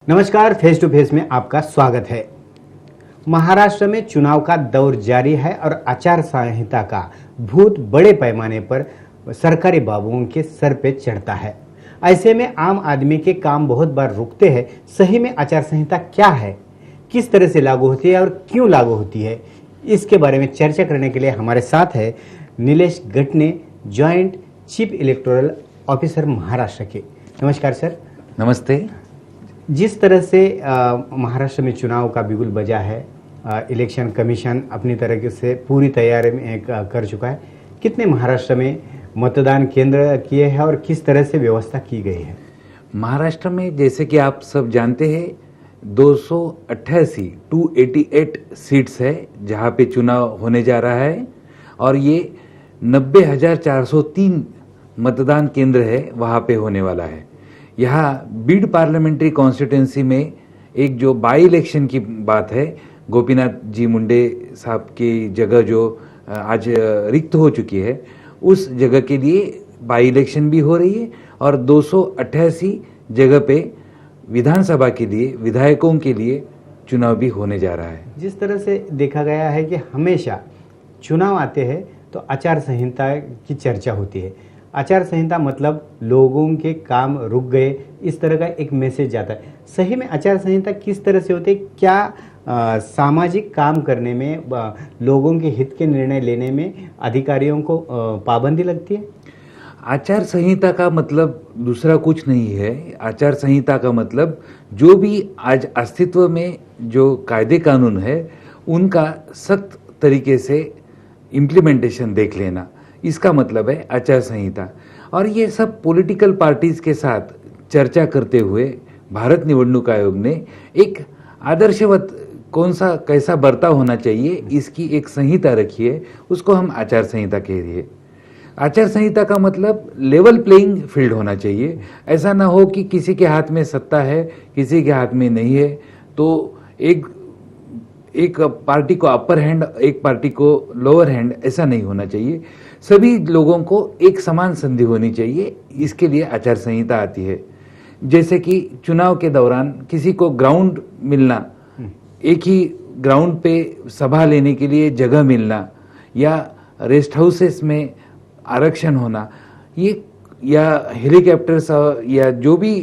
नमस्कार, face to face में आपका स्वागत है। महाराष्ट्र में चुनाव का दौर जारी है और आचार संहिता का भूत बड़े पैमाने पर सरकारी बाबुओं के सर पे चढ़ता है। ऐसे में आम आदमी के काम बहुत बार रुकते हैं। सही में आचार संहिता क्या है, किस तरह से लागू होती है और क्यों लागू होती है, इसके बारे में चर्चा करने के लिए हमारे साथ है Nilesh Gatne, joint chief electoral officer Maharashtra के। नमस्कार सर। नमस्ते। जिस तरह से महाराष्ट्र में चुनाव का बिगुल बजा है, इलेक्शन कमीशन अपनी तरह से पूरी तैयारी में कर चुका है। कितने महाराष्ट्र में मतदान केंद्र किए हैं और किस तरह से व्यवस्था की गई है? महाराष्ट्र में जैसे कि आप सब जानते हैं 288 सीट्स है जहां पे चुनाव होने जा रहा है और ये 90,403 मतदान केंद्र है वहां पे होने वाला है। यहाँ बीड पार्लियामेंट्री कॉन्स्टिट्यूंसी में एक जो बाई इलेक्शन की बात है, गोपीनाथ जी मुंडे साहब की जगह जो आज रिक्त हो चुकी है, उस जगह के लिए बाई इलेक्शन भी हो रही है और 288 जगह पे विधानसभा के लिए विधायकों के लिए चुनाव भी होने जा रहा है। जिस तरह से देखा गया है कि हमेशा चुनाव आते हैं तो आचार संहिता की चर्चा होती है। आचार संहिता मतलब लोगों के काम रुक गए, इस तरह का एक मैसेज जाता है। सही में आचार संहिता किस तरह से होती है? क्या सामाजिक काम करने में, लोगों के हित के निर्णय लेने में अधिकारियों को पाबंदी लगती है? आचार संहिता का मतलब दूसरा कुछ नहीं है। आचार संहिता का मतलब जो भी आज अस्तित्व में जो कायदे कानून है उनका सख्त तरीके से इम्प्लीमेंटेशन देख लेना, इसका मतलब है आचार संहिता। और ये सब पॉलिटिकल पार्टीज के साथ चर्चा करते हुए भारत निवडणूक आयोग ने एक आदर्शवत कौन सा कैसा बर्ताव होना चाहिए इसकी एक संहिता रखी है, उसको हम आचार संहिता कह रही है। आचार संहिता का मतलब लेवल प्लेइंग फील्ड होना चाहिए। ऐसा ना हो कि किसी के हाथ में सत्ता है किसी के हाथ में नहीं है, तो एक पार्टी को अपर हैंड एक पार्टी को लोअर हैंड, ऐसा नहीं होना चाहिए। सभी लोगों को एक समान संधि होनी चाहिए, इसके लिए आचार संहिता आती है। जैसे कि चुनाव के दौरान किसी को ग्राउंड मिलना, एक ही ग्राउंड पे सभा लेने के लिए जगह मिलना या रेस्ट हाउसेस में आरक्षण होना, ये या हेलीकॉप्टर्स या जो भी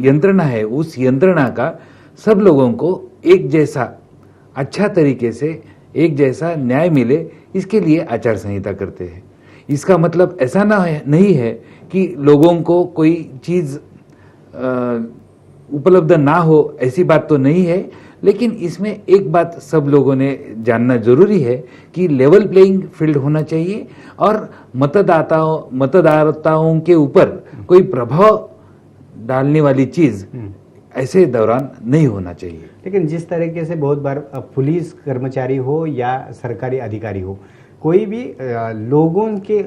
यंत्रणा है उस यंत्रणा का सब लोगों को एक जैसा अच्छा तरीके से एक जैसा न्याय मिले, इसके लिए आचार संहिता करते हैं। इसका मतलब ऐसा नहीं है कि लोगों को कोई चीज़ उपलब्ध ना हो, ऐसी बात तो नहीं है। लेकिन इसमें एक बात सब लोगों ने जानना जरूरी है कि लेवल प्लेइंग फील्ड होना चाहिए और मतदाताओं के ऊपर कोई प्रभाव डालने वाली चीज़ ऐसे दौरान नहीं होना चाहिए। लेकिन जिस तरीके से बहुत बार पुलिस कर्मचारी हो या सरकारी अधिकारी हो, कोई भी लोगों के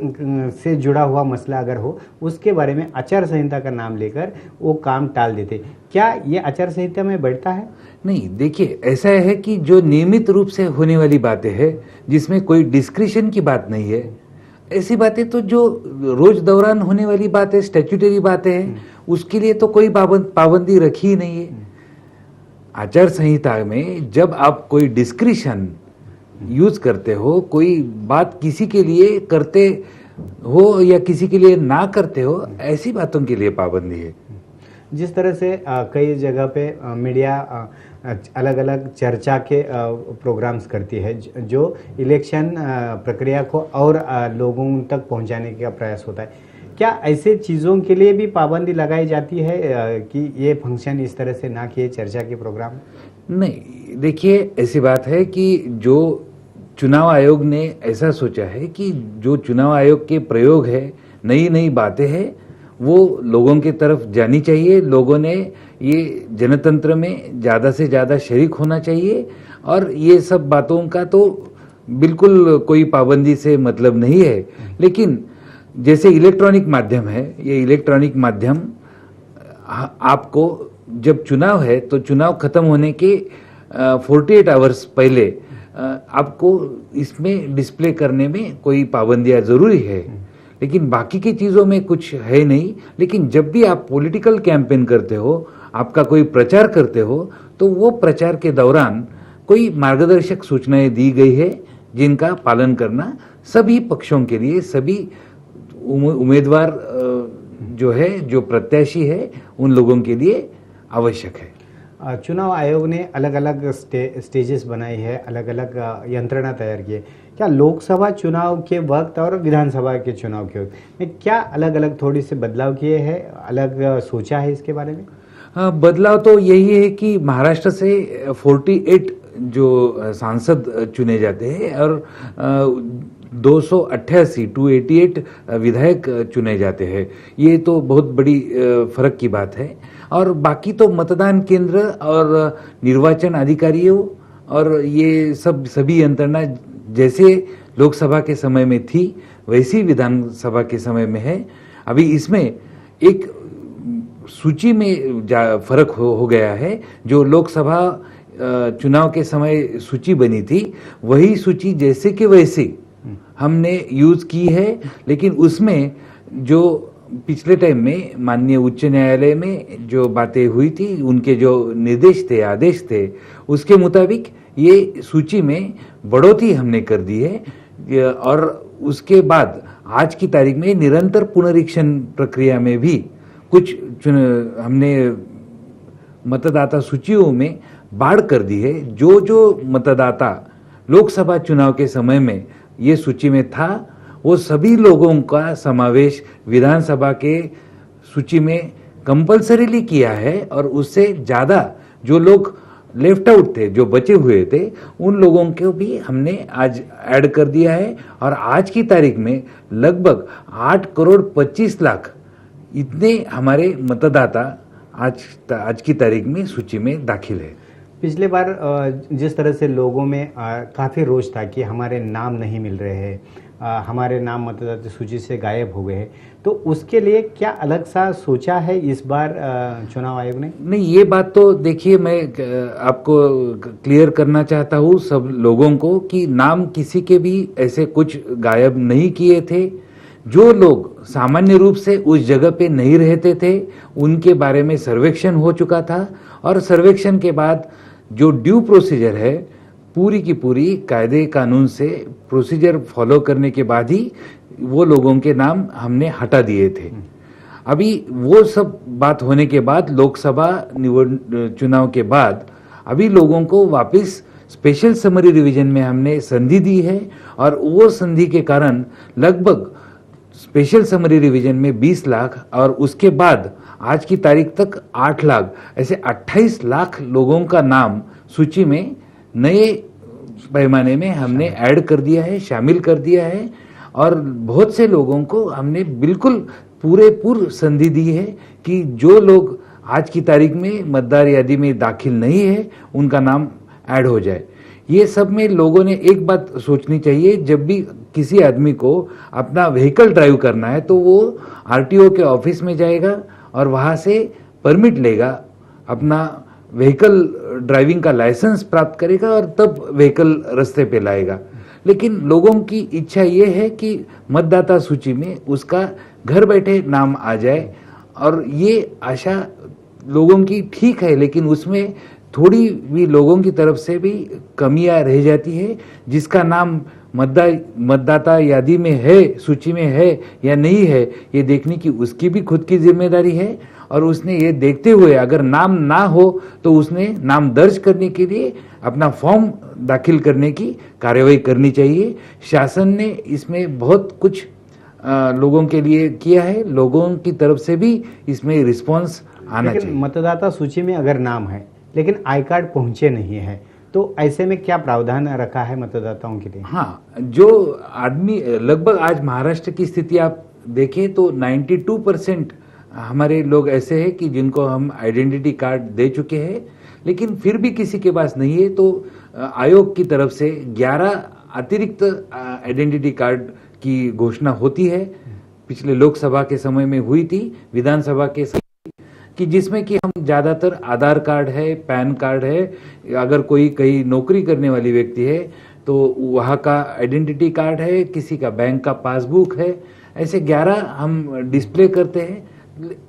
से जुड़ा हुआ मसला अगर हो, उसके बारे में आचार संहिता का नाम लेकर वो काम टाल देते। क्या ये आचार संहिता में बैठता है? नहीं, देखिए ऐसा है कि जो नियमित रूप से होने वाली बातें हैं जिसमें कोई डिस्क्रिशन की बात नहीं है, ऐसी बातें तो जो रोज दौरान होने वाली बातें, स्टैट्यूटरी बातें हैं, उसके लिए तो कोई पाबंदी रखी ही नहीं है। आचार संहिता में जब आप कोई डिस्क्रिशन यूज करते हो, कोई बात किसी के लिए करते हो या किसी के लिए ना करते हो, ऐसी बातों के लिए पाबंदी है। जिस तरह से कई जगह पे मीडिया अलग अलग चर्चा के प्रोग्राम्स करती है जो इलेक्शन प्रक्रिया को और लोगों तक पहुंचाने का प्रयास होता है। क्या ऐसे चीज़ों के लिए भी पाबंदी लगाई जाती है कि ये फंक्शन इस तरह से ना किए, चर्चा के प्रोग्राम? नहीं, देखिए ऐसी बात है कि जो चुनाव आयोग ने ऐसा सोचा है कि जो चुनाव आयोग के प्रयोग है, नई नई बातें हैं, वो लोगों की तरफ जानी चाहिए। लोगों ने ये जनतंत्र में ज़्यादा से ज़्यादा शरीक होना चाहिए और ये सब बातों का तो बिल्कुल कोई पाबंदी से मतलब नहीं है। लेकिन जैसे इलेक्ट्रॉनिक माध्यम है, ये इलेक्ट्रॉनिक माध्यम आपको जब चुनाव है तो चुनाव खत्म होने के 48 आवर्स पहले आपको इसमें डिस्प्ले करने में कोई पाबंदियां जरूरी है। लेकिन बाकी की चीज़ों में कुछ है नहीं। लेकिन जब भी आप पॉलिटिकल कैंपेन करते हो, आपका कोई प्रचार करते हो तो वो प्रचार के दौरान कोई मार्गदर्शक सूचनाएं दी गई है जिनका पालन करना सभी पक्षों के लिए, सभी उम्मीदवार जो है, जो प्रत्याशी है, उन लोगों के लिए आवश्यक है। चुनाव आयोग ने अलग अलग स्टेजेस बनाई है, अलग अलग यंत्रणा तैयार की है। क्या लोकसभा चुनाव के वक्त और विधानसभा के चुनाव के वक्त में क्या अलग अलग थोड़ी से बदलाव किए हैं, अलग सोचा है इसके बारे में? बदलाव तो यही है कि महाराष्ट्र से 48 जो सांसद चुने जाते हैं और 288 विधायक चुने जाते हैं। ये तो बहुत बड़ी फर्क की बात है। और बाकी तो मतदान केंद्र और निर्वाचन अधिकारियों और ये सभी यंत्रणा जैसे लोकसभा के समय में थी वैसी विधानसभा के समय में है। अभी इसमें एक सूची में फर्क हो गया है। जो लोकसभा चुनाव के समय सूची बनी थी वही सूची जैसे कि वैसे हमने यूज की है, लेकिन उसमें जो पिछले टाइम में माननीय उच्च न्यायालय में जो बातें हुई थी, उनके जो निर्देश थे, आदेश थे, उसके मुताबिक ये सूची में बढ़ोतरी हमने कर दी है। और उसके बाद आज की तारीख में निरंतर पुनरीक्षण प्रक्रिया में भी कुछ हमने मतदाता सूचियों में बाढ़ कर दी है। जो मतदाता लोकसभा चुनाव के समय में ये सूची में था वो सभी लोगों का समावेश विधानसभा के सूची में कंपलसरीली किया है। और उससे ज़्यादा जो लोग लेफ्ट आउट थे, जो बचे हुए थे, उन लोगों को भी हमने आज ऐड कर दिया है। और आज की तारीख में लगभग 8 करोड़ 25 लाख इतने हमारे मतदाता आज की तारीख में सूची में दाखिल है। पिछले बार जिस तरह से लोगों में काफ़ी रोष था कि हमारे नाम नहीं मिल रहे हैं, हमारे नाम मतदाता सूची से गायब हो गए हैं, तो उसके लिए क्या अलग सा सोचा है इस बार चुनाव आयोग ने? नहीं, ये बात तो देखिए, मैं आपको क्लियर करना चाहता हूँ सब लोगों को कि नाम किसी के भी ऐसे कुछ गायब नहीं किए थे। जो लोग सामान्य रूप से उस जगह पे नहीं रहते थे उनके बारे में सर्वेक्षण हो चुका था। और सर्वेक्षण के बाद जो ड्यू प्रोसीजर है, पूरी की पूरी कायदे कानून से प्रोसीजर फॉलो करने के बाद ही वो लोगों के नाम हमने हटा दिए थे। अभी वो सब बात होने के बाद लोकसभा चुनाव के बाद अभी लोगों को वापस स्पेशल समरी रिवीजन में हमने संधि दी है। और वो संधि के कारण लगभग स्पेशल समरी रिवीजन में 20 लाख और उसके बाद आज की तारीख तक 8 लाख, ऐसे 28 लाख लोगों का नाम सूची में नए पैमाने में हमने ऐड कर दिया है, शामिल कर दिया है। और बहुत से लोगों को हमने बिल्कुल पूर्ण संधि दी है कि जो लोग आज की तारीख में मतदार यादी में दाखिल नहीं है उनका नाम ऐड हो जाए। ये सब में लोगों ने एक बात सोचनी चाहिए, जब भी किसी आदमी को अपना व्हीकल ड्राइव करना है तो वो आरटीओ के ऑफिस में जाएगा और वहाँ से परमिट लेगा, अपना व्हीकल ड्राइविंग का लाइसेंस प्राप्त करेगा और तब व्हीकल रास्ते पे लाएगा। लेकिन लोगों की इच्छा ये है कि मतदाता सूची में उसका घर बैठे नाम आ जाए। और ये आशा लोगों की ठीक है, लेकिन उसमें थोड़ी भी लोगों की तरफ से भी कमियां रह जाती है। जिसका नाम मतदाता यादी में है, सूची में है या नहीं है, ये देखने की उसकी भी खुद की जिम्मेदारी है। और उसने ये देखते हुए अगर नाम ना हो तो उसने नाम दर्ज करने के लिए अपना फॉर्म दाखिल करने की कार्रवाई करनी चाहिए। शासन ने इसमें बहुत कुछ लोगों के लिए किया है, लोगों की तरफ से भी इसमें रिस्पांस आना चाहिए। मतदाता सूची में अगर नाम है लेकिन आई कार्ड पहुंचे नहीं है तो ऐसे में क्या प्रावधान रखा है मतदाताओं के लिए? हाँ, जो आदमी लगभग आज महाराष्ट्र की स्थिति आप देखें तो 92% हमारे लोग ऐसे हैं कि जिनको हम आइडेंटिटी कार्ड दे चुके हैं, लेकिन फिर भी किसी के पास नहीं है तो आयोग की तरफ से 11 अतिरिक्त आइडेंटिटी कार्ड की घोषणा होती है। पिछले लोकसभा के समय में हुई थी, विधानसभा के समय कि जिसमें कि हम ज़्यादातर आधार कार्ड है, पैन कार्ड है, अगर कोई कहीं नौकरी करने वाली व्यक्ति है तो वहाँ का आइडेंटिटी कार्ड है, किसी का बैंक का पासबुक है, ऐसे 11 हम डिस्प्ले करते हैं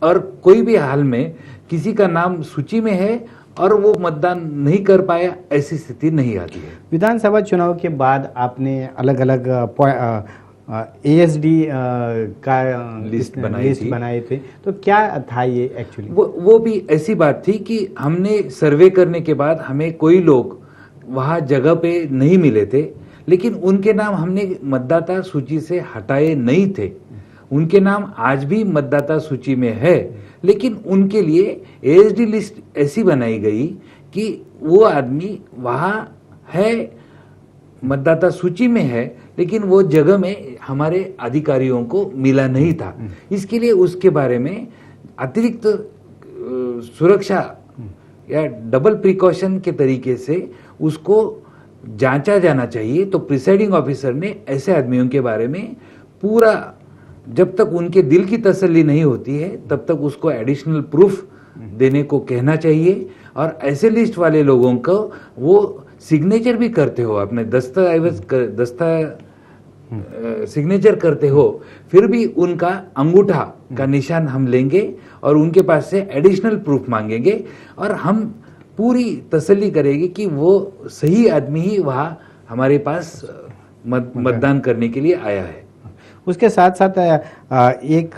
और कोई भी हाल में किसी का नाम सूची में है और वो मतदान नहीं कर पाया, ऐसी स्थिति नहीं आती है। विधानसभा चुनाव के बाद आपने अलग अलग ASD का लिस्ट बनाए थे, तो क्या था ये एक्चुअली? वो भी ऐसी बात थी कि हमने सर्वे करने के बाद हमें कोई लोग वहाँ जगह पे नहीं मिले थे, लेकिन उनके नाम हमने मतदाता सूची से हटाए नहीं थे। उनके नाम आज भी मतदाता सूची में है, लेकिन उनके लिए ASD लिस्ट ऐसी बनाई गई कि वो आदमी वहाँ है, मतदाता सूची में है, लेकिन वो जगह में हमारे अधिकारियों को मिला नहीं था। इसके लिए उसके बारे में अतिरिक्त सुरक्षा या डबल प्रिकॉशन के तरीके से उसको जांचा जाना चाहिए। तो प्रिसाइडिंग ऑफिसर ने ऐसे आदमियों के बारे में पूरा, जब तक उनके दिल की तसल्ली नहीं होती है तब तक उसको एडिशनल प्रूफ देने को कहना चाहिए। और ऐसे लिस्ट वाले लोगों को वो सिग्नेचर भी करते हो, अपने सिग्नेचर करते हो, फिर भी उनका अंगूठा का निशान हम लेंगे और उनके पास से एडिशनल प्रूफ मांगेंगे और हम पूरी तसल्ली करेंगे कि वो सही आदमी ही वहाँ हमारे पास मतदान करने के लिए आया है। उसके साथ साथ एक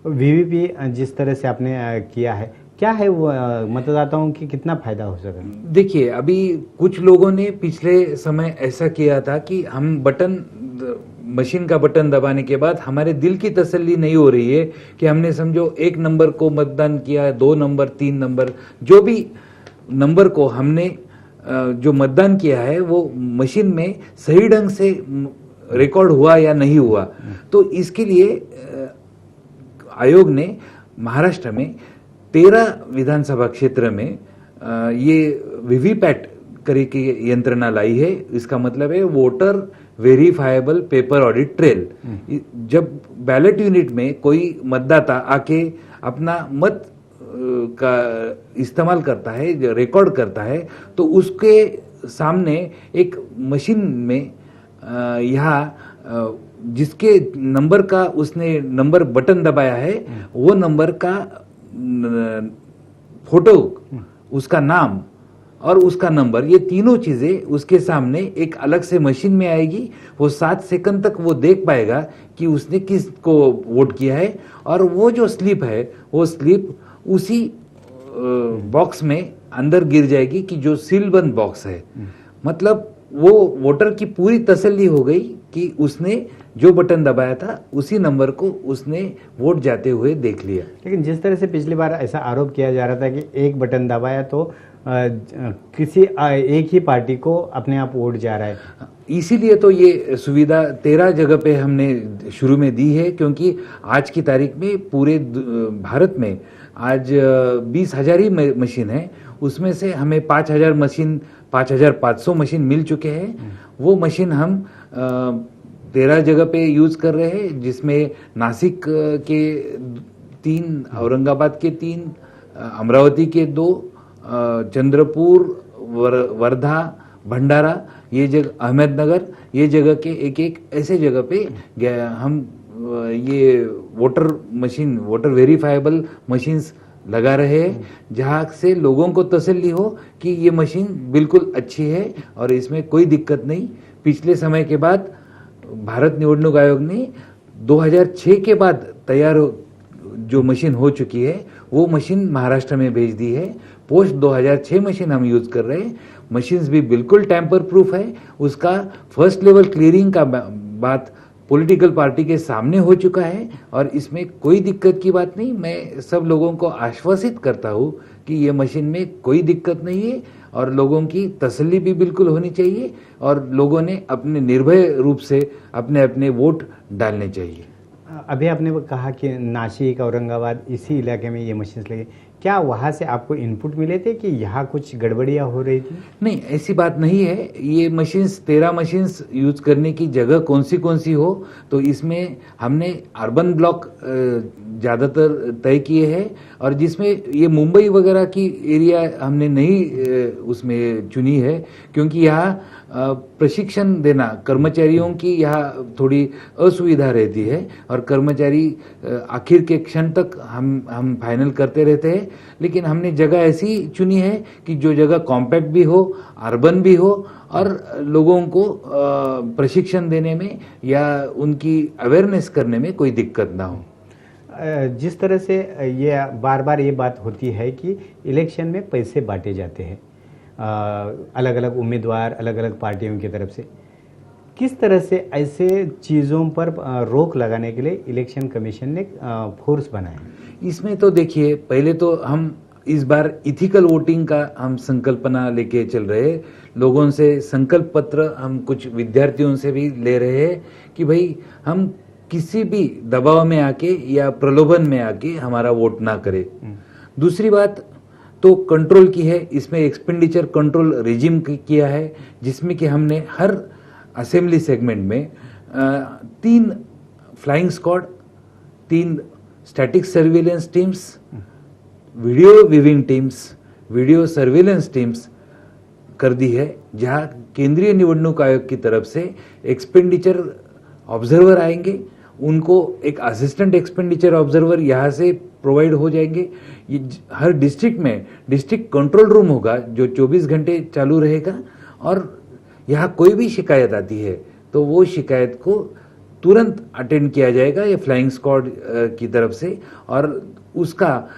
VVP जिस तरह से आपने किया है, क्या है वो मतदाताओं की कितना फायदा हो सका? देखिए, अभी कुछ लोगों ने पिछले समय ऐसा किया था कि हम मशीन का बटन दबाने के बाद हमारे दिल की तसल्ली नहीं हो रही है कि हमने समझो 1 नंबर को मतदान किया, 2 नंबर, 3 नंबर, जो भी नंबर को हमने जो मतदान किया है वो मशीन में सही ढंग से रिकॉर्ड हुआ या नहीं हुआ। तो इसके लिए आयोग ने महाराष्ट्र में 13 विधानसभा क्षेत्र में ये वीवीपैट करके यंत्रणा लाई है। इसका मतलब है voter verifiable paper audit trail. जब बैलेट यूनिट में कोई मतदाता आके अपना मत का इस्तेमाल करता है, जो रिकॉर्ड करता है, तो उसके सामने एक मशीन में यहाँ जिसके नंबर का उसने नंबर बटन दबाया है वो नंबर का फोटो, उसका नाम और उसका नंबर, ये तीनों चीजें उसके सामने एक अलग से मशीन में आएगी। वो 7 सेकंड तक वो देख पाएगा कि उसने किस को वोट किया है और वो जो स्लिप है वो स्लिप उसी बॉक्स में अंदर गिर जाएगी कि जो सीलबंद बॉक्स है। मतलब वो वोटर की पूरी तसल्ली हो गई कि उसने जो बटन दबाया था उसी नंबर को उसने वोट जाते हुए देख लिया। लेकिन जिस तरह से पिछली बार ऐसा आरोप किया जा रहा था कि एक बटन दबाया तो किसी एक ही पार्टी को अपने आप वोट जा रहा है, इसीलिए तो ये सुविधा 13 जगह पे हमने शुरू में दी है, क्योंकि आज की तारीख में पूरे भारत में आज 20,000 ही मशीन है। उसमें से हमें 5,500 मशीन मिल चुके हैं। वो मशीन हम 13 जगह पे यूज कर रहे हैं, जिसमें नासिक के 3, औरंगाबाद के 3, अमरावती के 2, चंद्रपुर, वर्धा, भंडारा, ये जगह, अहमदनगर, ये जगह के एक ऐसे जगह पे हम ये वोटर वेरीफाइबल मशीन्स लगा रहे हैं, जहाँ से लोगों को तसल्ली हो कि ये मशीन बिल्कुल अच्छी है और इसमें कोई दिक्कत नहीं। पिछले समय के बाद भारत निवडणूक आयोग ने 2006 के बाद तैयार जो मशीन हो चुकी है वो मशीन महाराष्ट्र में भेज दी है। पोस्ट 2006 मशीन हम यूज कर रहे हैं। मशीन्स भी बिल्कुल टैंपर प्रूफ है। उसका फर्स्ट लेवल क्लियरिंग का बात पॉलिटिकल पार्टी के सामने हो चुका है और इसमें कोई दिक्कत की बात नहीं। मैं सब लोगों को आश्वासित करता हूँ कि ये मशीन में कोई दिक्कत नहीं है और लोगों की तसल्ली भी बिल्कुल होनी चाहिए और लोगों ने अपने निर्भय रूप से अपने अपने वोट डालने चाहिए। अभी आपने कहा कि नासिक, औरंगाबाद, इसी इलाके में ये मशीन लगी, क्या वहाँ से आपको इनपुट मिले थे कि यहाँ कुछ गड़बड़ियाँ हो रही थी? नहीं, ऐसी बात नहीं है। ये मशीन्स 13 मशीन्स यूज करने की जगह कौन सी हो, तो इसमें हमने अर्बन ब्लॉक ज़्यादातर तय किए हैं और जिसमें ये मुंबई वगैरह की एरिया हमने नहीं उसमें चुनी है, क्योंकि यहाँ प्रशिक्षण देना कर्मचारियों की यहाँ थोड़ी असुविधा रहती है और कर्मचारी आखिर के क्षण तक हम फाइनल करते रहते हैं, लेकिन हमने जगह ऐसी चुनी है कि जो जगह कॉम्पैक्ट भी हो, अर्बन भी हो और लोगों को प्रशिक्षण देने में या उनकी अवेयरनेस करने में कोई दिक्कत ना हो। जिस तरह से ये बार बार ये बात होती है कि इलेक्शन में पैसे बांटे जाते हैं अलग अलग उम्मीदवार अलग अलग पार्टियों की तरफ से, किस तरह से ऐसे चीज़ों पर रोक लगाने के लिए इलेक्शन कमीशन ने फोर्स बनाया? इसमें तो देखिए, पहले तो हम इस बार इथिकल वोटिंग का हम संकल्पना लेके चल रहे हैं। लोगों से संकल्प पत्र हम कुछ विद्यार्थियों से भी ले रहे हैं कि भाई हम किसी भी दबाव में आके या प्रलोभन में आके हमारा वोट ना करें। दूसरी बात तो कंट्रोल की है, इसमें एक्सपेंडिचर कंट्रोल रिजिम किया है, जिसमें कि हमने हर असेंबली सेगमेंट में 3 flying squad, 3 static surveillance teams, video viewing teams, video surveillance teams कर दी है, जहां केंद्रीय निवडणूक आयोग की तरफ से एक्सपेंडिचर ऑब्जर्वर आएंगे, उनको एक असिस्टेंट एक्सपेंडिचर ऑब्जर्वर यहाँ से प्रोवाइड हो जाएंगे। ये हर डिस्ट्रिक्ट में डिस्ट्रिक्ट कंट्रोल रूम होगा जो 24 घंटे चालू रहेगा, और यहाँ कोई भी शिकायत आती है तो वो शिकायत को तुरंत अटेंड किया जाएगा ये फ्लाइंग स्क्वाड की तरफ से। और उसका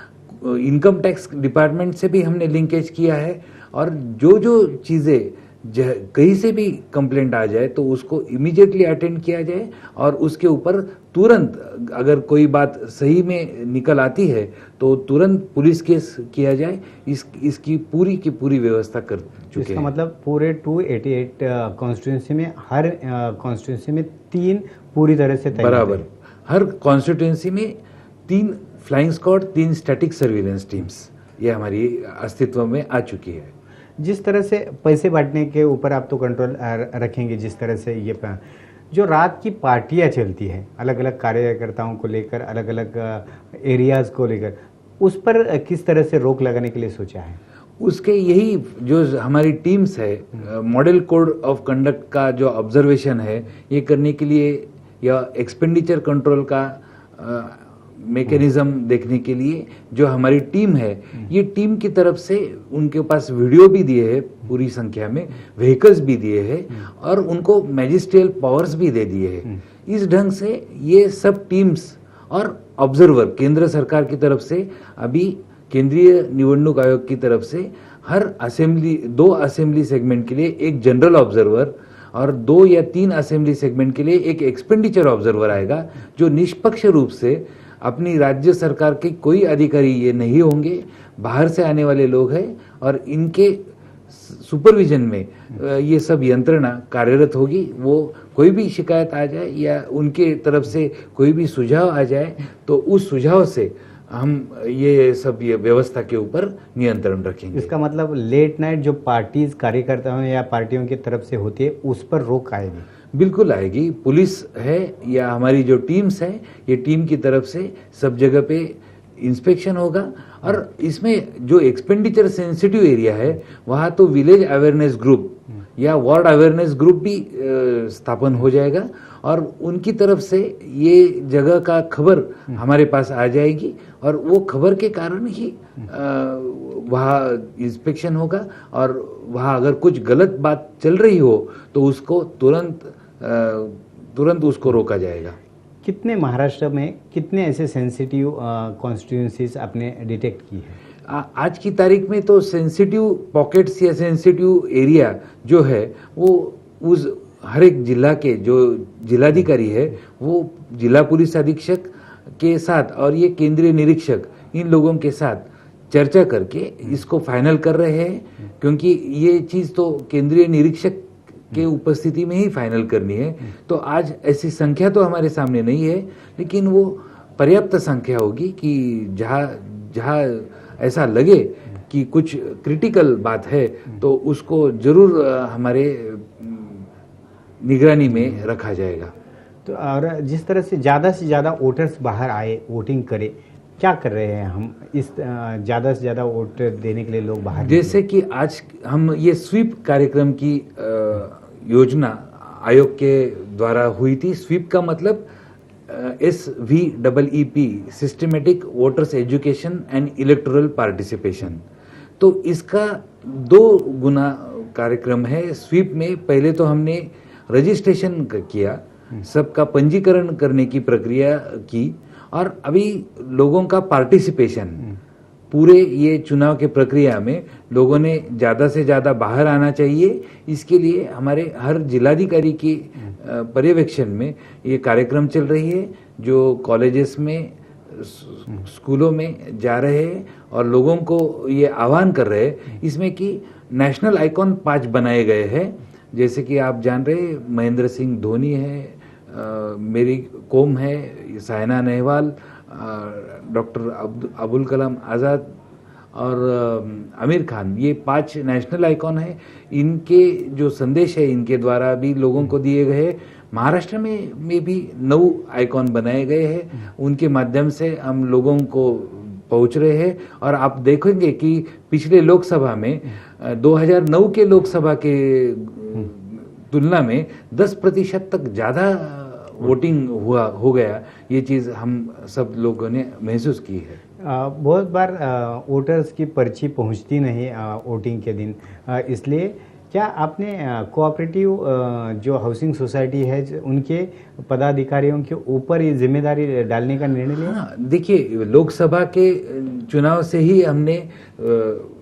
इनकम टैक्स डिपार्टमेंट से भी हमने लिंकेज किया है, और जो चीज़ें कहीं से भी कंप्लेंट आ जाए तो उसको इमीडिएटली अटेंड किया जाए, और उसके ऊपर तुरंत अगर कोई बात सही में निकल आती है तो तुरंत पुलिस केस किया जाए। इसकी पूरी की पूरी व्यवस्था कर चुके हैं। इसका मतलब पूरे 288 कॉन्स्टिट्यूंसी में हर कॉन्स्टिट्यूंसी में 3 पूरी तरह से बराबर, हर कॉन्स्टिट्यूंसी में 3 flying squad, 3 static surveillance teams ये हमारी अस्तित्व में आ चुकी है। जिस तरह से पैसे बांटने के ऊपर आप तो कंट्रोल रखेंगे, जिस तरह से ये जो रात की पार्टियां चलती है अलग अलग कार्यकर्ताओं को लेकर, अलग अलग एरियाज को लेकर, उस पर किस तरह से रोक लगाने के लिए सोचा है? उसके यही जो हमारी टीम्स है, मॉडल कोड ऑफ कंडक्ट का जो ऑब्जर्वेशन है ये करने के लिए, या एक्सपेंडिचर कंट्रोल का मैकेनिज्म देखने के लिए जो हमारी टीम है, ये टीम की तरफ से उनके पास वीडियो भी दिए हैं पूरी संख्या में, व्हीकल्स भी दिए हैं, और उनको मैजिस्ट्रियल पावर्स भी दे दिए हैं। इस ढंग से ये सब टीम्स और ऑब्जर्वर केंद्र सरकार की तरफ से, अभी केंद्रीय निवडणूक आयोग की तरफ से हर असेंबली 2 असेंबली सेगमेंट के लिए एक जनरल ऑब्जर्वर और 2 या 3 असेंबली सेगमेंट के लिए एक एक्सपेंडिचर ऑब्जर्वर आएगा, जो निष्पक्ष रूप से अपनी राज्य सरकार के कोई अधिकारी ये नहीं होंगे, बाहर से आने वाले लोग हैं, और इनके सुपरविजन में ये सब यंत्रणा कार्यरत होगी। वो कोई भी शिकायत आ जाए या उनके तरफ से कोई भी सुझाव आ जाए तो उस सुझाव से हम ये सब ये व्यवस्था के ऊपर नियंत्रण रखेंगे। इसका मतलब लेट नाइट जो पार्टीज कार्यकर्ताओं या पार्टियों की तरफ से होती है उस पर रोक आएगी? बिल्कुल आएगी। पुलिस है या हमारी जो टीम्स है, ये टीम की तरफ से सब जगह पे इंस्पेक्शन होगा, और इसमें जो एक्सपेंडिचर सेंसिटिव एरिया है वहाँ तो विलेज अवेयरनेस ग्रुप या वार्ड अवेयरनेस ग्रुप भी स्थापन हो जाएगा, और उनकी तरफ से ये जगह का खबर हमारे पास आ जाएगी, और वो खबर के कारण ही वहाँ इंस्पेक्शन होगा, और वहाँ अगर कुछ गलत बात चल रही हो तो उसको तुरंत उसको रोका जाएगा। कितने महाराष्ट्र में कितने ऐसे सेंसिटिव कॉन्स्टिट्यूंसीज आपने डिटेक्ट की है? आज की तारीख में तो सेंसिटिव पॉकेट्स या सेंसिटिव एरिया जो है वो उस हर एक जिला के जो जिलाधिकारी है वो जिला पुलिस अधीक्षक के साथ और ये केंद्रीय निरीक्षक, इन लोगों के साथ चर्चा करके इसको फाइनल कर रहे हैं, क्योंकि ये चीज़ तो केंद्रीय निरीक्षक के उपस्थिति में ही फाइनल करनी है। तो आज ऐसी संख्या तो हमारे सामने नहीं है, लेकिन वो पर्याप्त संख्या होगी कि जहाँ ऐसा लगे कि कुछ क्रिटिकल बात है तो उसको जरूर हमारे निगरानी में रखा जाएगा। तो और जिस तरह से ज़्यादा वोटर्स बाहर आए, वोटिंग करे, क्या कर रहे हैं हम इस ज़्यादा से ज़्यादा वोट देने के लिए लोग बाहर? जैसे कि आज हम ये स्वीप कार्यक्रम की योजना आयोग के द्वारा हुई थी। स्वीप का मतलब SVEEP, systematic voters education and electoral participation. तो इसका 2 गुना कार्यक्रम है। स्वीप में पहले तो हमने रजिस्ट्रेशन किया, सबका पंजीकरण करने की प्रक्रिया की, और अभी लोगों का पार्टिसिपेशन, पूरे ये चुनाव के प्रक्रिया में लोगों ने ज़्यादा से ज़्यादा बाहर आना चाहिए। इसके लिए हमारे हर जिलाधिकारी की पर्यवेक्षण में ये कार्यक्रम चल रही है, जो कॉलेजेस में, स्कूलों में जा रहे हैं और लोगों को ये आह्वान कर रहे हैं। इसमें कि नेशनल आइकॉन 5 बनाए गए हैं, जैसे कि आप जान रहे महेंद्र सिंह धोनी है, मेरी कोम है, साइना नेहवाल, डॉक्टर अबुल कलाम आज़ाद और आमिर खान, ये 5 नेशनल आइकॉन है। इनके जो संदेश है इनके द्वारा भी लोगों को दिए गए हैं। महाराष्ट्र में भी 9 आइकॉन बनाए गए हैं, उनके माध्यम से हम लोगों को पहुंच रहे हैं। और आप देखेंगे कि पिछले लोकसभा में 2009 के लोकसभा के तुलना में 10% तक ज़्यादा वोटिंग हो गया। ये चीज़ हम सब लोगों ने महसूस की है। बहुत बार वोटर्स की पर्ची पहुंचती नहीं वोटिंग के दिन, इसलिए क्या आपने कोऑपरेटिव जो हाउसिंग सोसाइटी है उनके पदाधिकारियों के ऊपर ये जिम्मेदारी डालने का निर्णय लिया? हाँ, देखिए, लोकसभा के चुनाव से ही हमने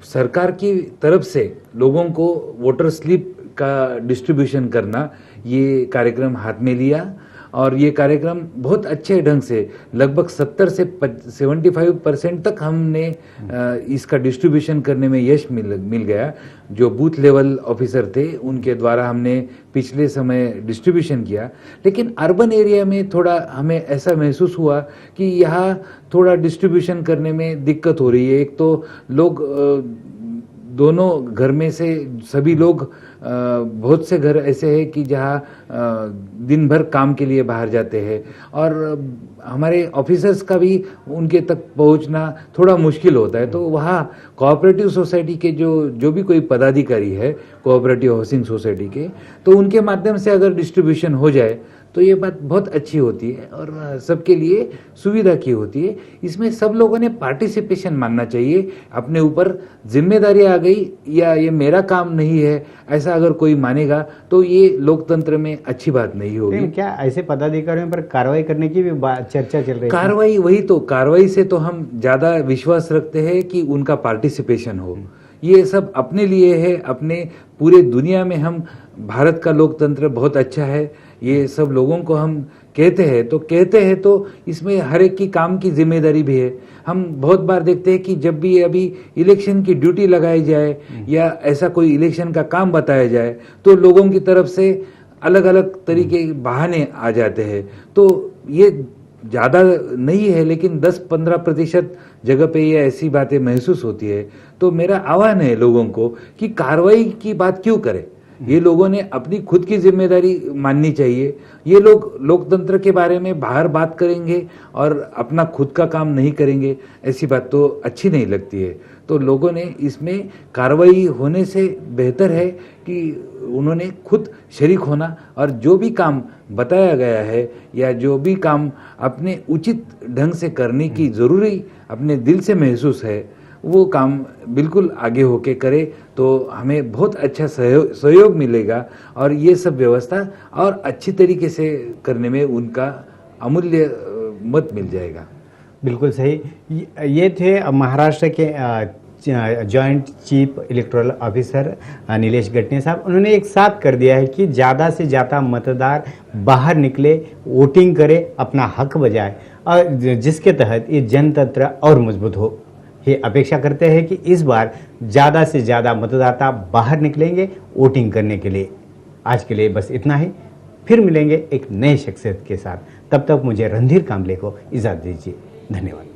सरकार की तरफ से लोगों को वोटर स्लिप का डिस्ट्रीब्यूशन करना, ये कार्यक्रम हाथ में लिया। और ये कार्यक्रम बहुत अच्छे ढंग से, लगभग 70 से 75% तक हमने इसका डिस्ट्रीब्यूशन करने में यश मिल गया। जो बूथ लेवल ऑफिसर थे उनके द्वारा हमने पिछले समय डिस्ट्रीब्यूशन किया। लेकिन अर्बन एरिया में थोड़ा हमें ऐसा महसूस हुआ कि यहाँ थोड़ा डिस्ट्रीब्यूशन करने में दिक्कत हो रही है। एक तो लोग दोनों घर में से सभी लोग, बहुत से घर ऐसे हैं कि जहाँ दिन भर काम के लिए बाहर जाते हैं, और हमारे ऑफिसर्स का भी उनके तक पहुंचना थोड़ा मुश्किल होता है। तो वहाँ कोऑपरेटिव सोसाइटी के जो भी कोई पदाधिकारी है कोऑपरेटिव हाउसिंग सोसाइटी के, तो उनके माध्यम से अगर डिस्ट्रीब्यूशन हो जाए तो ये बात बहुत अच्छी होती है और सबके लिए सुविधा की होती है। इसमें सब लोगों ने पार्टिसिपेशन मानना चाहिए। अपने ऊपर जिम्मेदारी आ गई या ये मेरा काम नहीं है, ऐसा अगर कोई मानेगा तो ये लोकतंत्र में अच्छी बात नहीं होगी। क्या ऐसे पदाधिकारियों पर कार्रवाई करने की भी चर्चा चल रही है? कार्रवाई, वही तो, कार्रवाई से तो हम ज़्यादा विश्वास रखते हैं कि उनका पार्टिसिपेशन हो। ये सब अपने लिए है, अपने पूरे दुनिया में हम, भारत का लोकतंत्र बहुत अच्छा है, ये सब लोगों को हम कहते हैं तो इसमें हर एक की काम की जिम्मेदारी भी है। हम बहुत बार देखते हैं कि जब भी अभी इलेक्शन की ड्यूटी लगाई जाए या ऐसा कोई इलेक्शन का काम बताया जाए तो लोगों की तरफ से अलग अलग तरीके के बहाने आ जाते हैं। तो ये ज़्यादा नहीं है, लेकिन 10-15% जगह पे ये ऐसी बातें महसूस होती है। तो मेरा आह्वान है लोगों को कि कार्रवाई की बात क्यों करें, ये लोगों ने अपनी खुद की जिम्मेदारी माननी चाहिए। ये लोग लोकतंत्र के बारे में बाहर बात करेंगे और अपना खुद का काम नहीं करेंगे, ऐसी बात तो अच्छी नहीं लगती है। तो लोगों ने इसमें कार्रवाई होने से बेहतर है कि उन्होंने खुद शरीक होना और जो भी काम बताया गया है या जो भी काम अपने उचित ढंग से करने की ज़रूरी अपने दिल से महसूस है, वो काम बिल्कुल आगे होके करे तो हमें बहुत अच्छा सहयोग मिलेगा और ये सब व्यवस्था और अच्छी तरीके से करने में उनका अमूल्य मत मिल जाएगा। बिल्कुल सही। ये थे महाराष्ट्र के joint chief electoral officer Nilesh Gatne साहब। उन्होंने एक साथ कर दिया है कि ज़्यादा से ज़्यादा मतदार बाहर निकले, वोटिंग करे, अपना हक बजाए, और जिसके तहत ये जनतंत्र और मजबूत हो। ये अपेक्षा करते हैं कि इस बार ज़्यादा से ज़्यादा मतदाता बाहर निकलेंगे वोटिंग करने के लिए। आज के लिए बस इतना ही, फिर मिलेंगे एक नए शख्सियत के साथ। तब तक मुझे रणधीर कामले को इजाज़त दीजिए। धन्यवाद।